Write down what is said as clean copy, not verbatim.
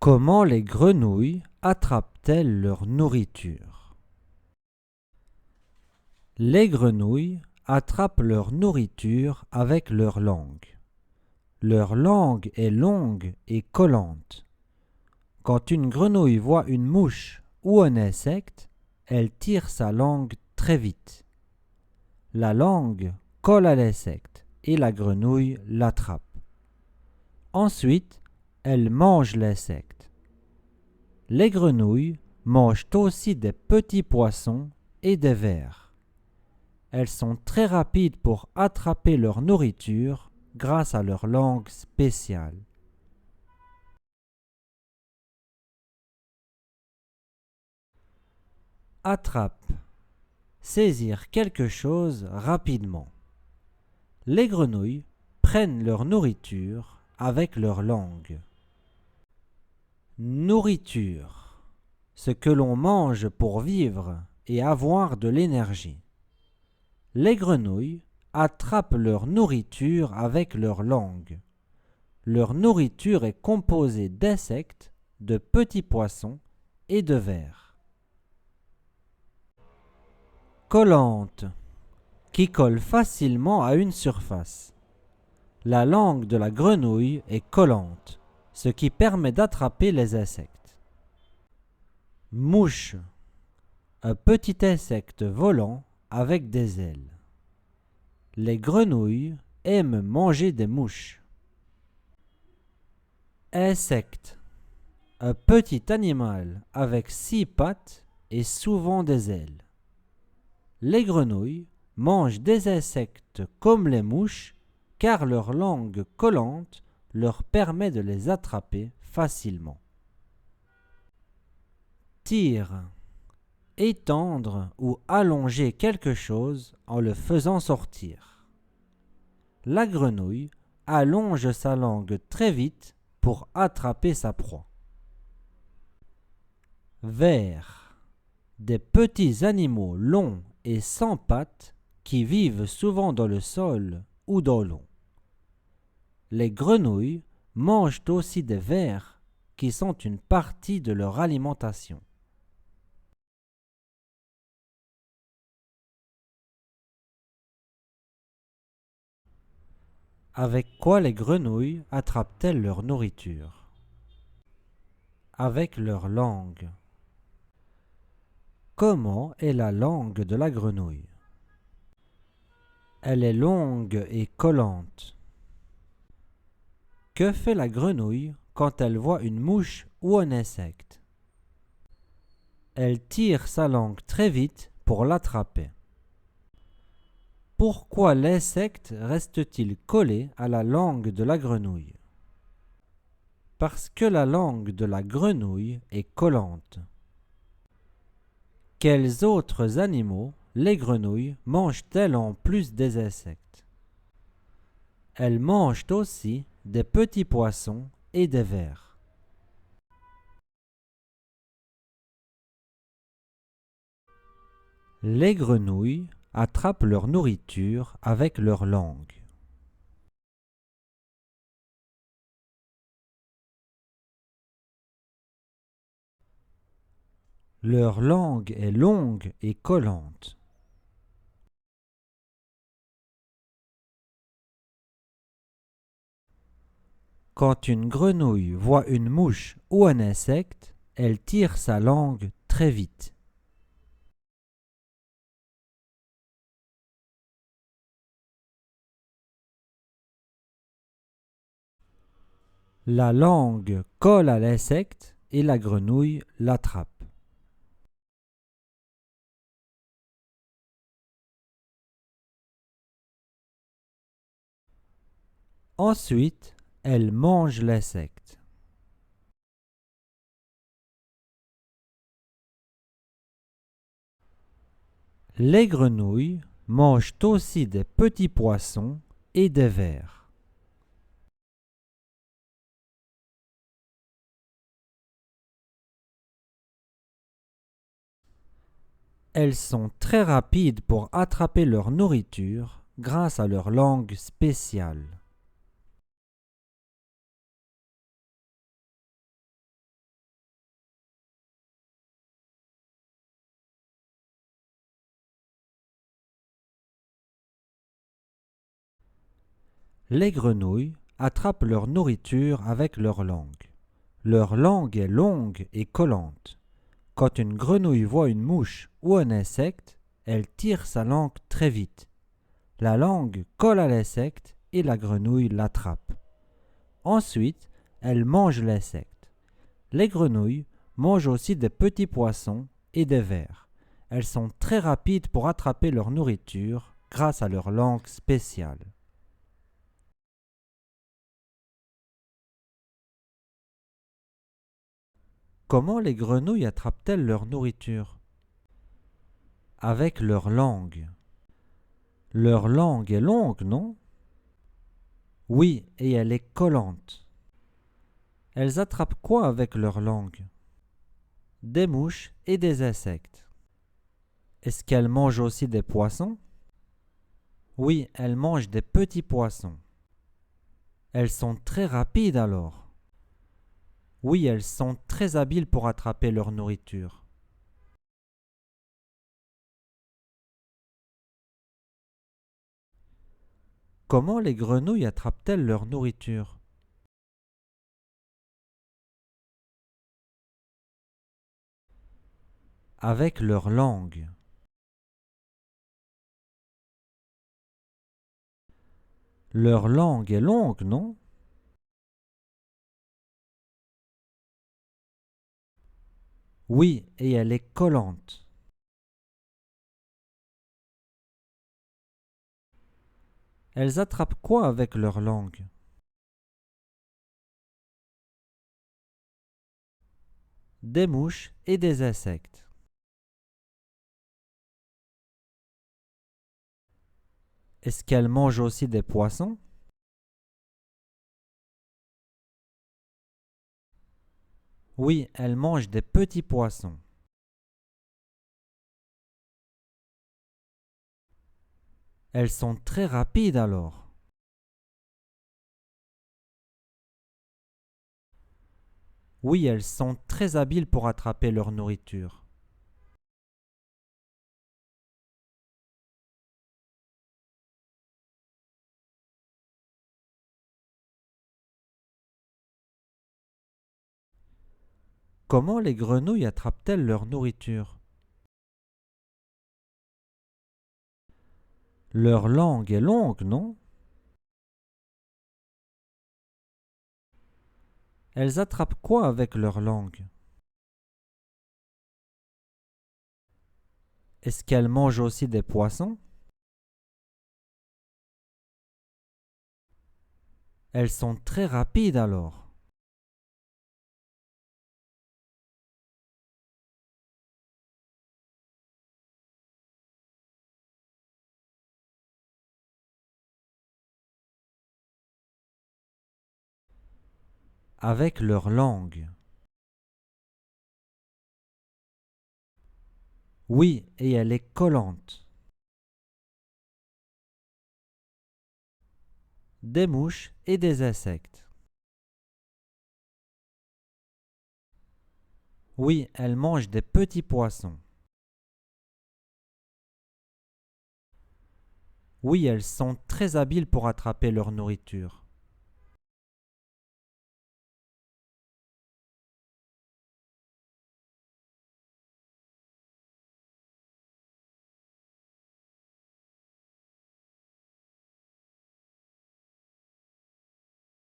Comment les grenouilles attrapent-elles leur nourriture? Les grenouilles attrapent leur nourriture avec leur langue. Leur langue est longue et collante. Quand une grenouille voit une mouche ou un insecte, elle tire sa langue très vite. La langue colle à l'insecte et la grenouille l'attrape. Ensuite, elle mange l'insecte. Les grenouilles mangent aussi des petits poissons et des vers. Elles sont très rapides pour attraper leur nourriture grâce à leur langue spéciale. Attrape. Saisir quelque chose rapidement. Les grenouilles prennent leur nourriture avec leur langue. Nourriture. Ce que l'on mange pour vivre et avoir de l'énergie. Les grenouilles attrapent leur nourriture avec leur langue. Leur nourriture est composée d'insectes, de petits poissons et de vers. Collante, qui colle facilement à une surface. La langue de la grenouille est collante, ce qui permet d'attraper les insectes. Mouche, un petit insecte volant avec des ailes. Les grenouilles aiment manger des mouches. Insecte, un petit animal avec 6 pattes et souvent des ailes. Les grenouilles mangent des insectes comme les mouches car leur langue collante leur permet de les attraper facilement. Tire. Étendre ou allonger quelque chose en le faisant sortir. La grenouille allonge sa langue très vite pour attraper sa proie. Vers. Des petits animaux longs et sans pattes qui vivent souvent dans le sol ou dans l'eau. Les grenouilles mangent aussi des vers qui sont une partie de leur alimentation. Avec quoi les grenouilles attrapent-elles leur nourriture? Avec leur langue. Comment est la langue de la grenouille? Elle est longue et collante. Que fait la grenouille quand elle voit une mouche ou un insecte? Elle tire sa langue très vite pour l'attraper. Pourquoi l'insecte reste-t-il collé à la langue de la grenouille? Parce que la langue de la grenouille est collante. Quels autres animaux les grenouilles mangent-elles en plus des insectes? Elles mangent aussi des petits poissons et des vers. Les grenouilles attrapent leur nourriture avec leur langue. Leur langue est longue et collante. Quand une grenouille voit une mouche ou un insecte, elle tire sa langue très vite. La langue colle à l'insecte et la grenouille l'attrape. Ensuite, elle mange l'insecte. Les grenouilles mangent aussi des petits poissons et des vers. Elles sont très rapides pour attraper leur nourriture grâce à leur langue spéciale. Les grenouilles attrapent leur nourriture avec leur langue. Leur langue est longue et collante. Quand une grenouille voit une mouche ou un insecte, elle tire sa langue très vite. La langue colle à l'insecte et la grenouille l'attrape. Ensuite, elle mange l'insecte. Les grenouilles mangent aussi des petits poissons et des vers. Elles sont très rapides pour attraper leur nourriture grâce à leur langue spéciale. Comment les grenouilles attrapent-elles leur nourriture? Avec leur langue. Leur langue est longue, non? Oui, et elle est collante. Elles attrapent quoi avec leur langue? Des mouches et des insectes. Est-ce qu'elles mangent aussi des poissons? Oui, elles mangent des petits poissons. Elles sont très rapides alors. Oui, elles sont très habiles pour attraper leur nourriture. Comment les grenouilles attrapent-elles leur nourriture? Avec leur langue. Leur langue est longue, non? Oui, et elle est collante. Elles attrapent quoi avec leur langue? Des mouches et des insectes. Est-ce qu'elles mangent aussi des poissons? Oui, elles mangent des petits poissons. Elles sont très rapides alors. Oui, elles sont très habiles pour attraper leur nourriture. Comment les grenouilles attrapent-elles leur nourriture? Leur langue est longue, non? Elles attrapent quoi avec leur langue? Est-ce qu'elles mangent aussi des poissons? Elles sont très rapides alors. Avec leur langue. Oui, et elle est collante. Des mouches et des insectes. Oui, elles mangent des petits poissons. Oui, elles sont très habiles pour attraper leur nourriture.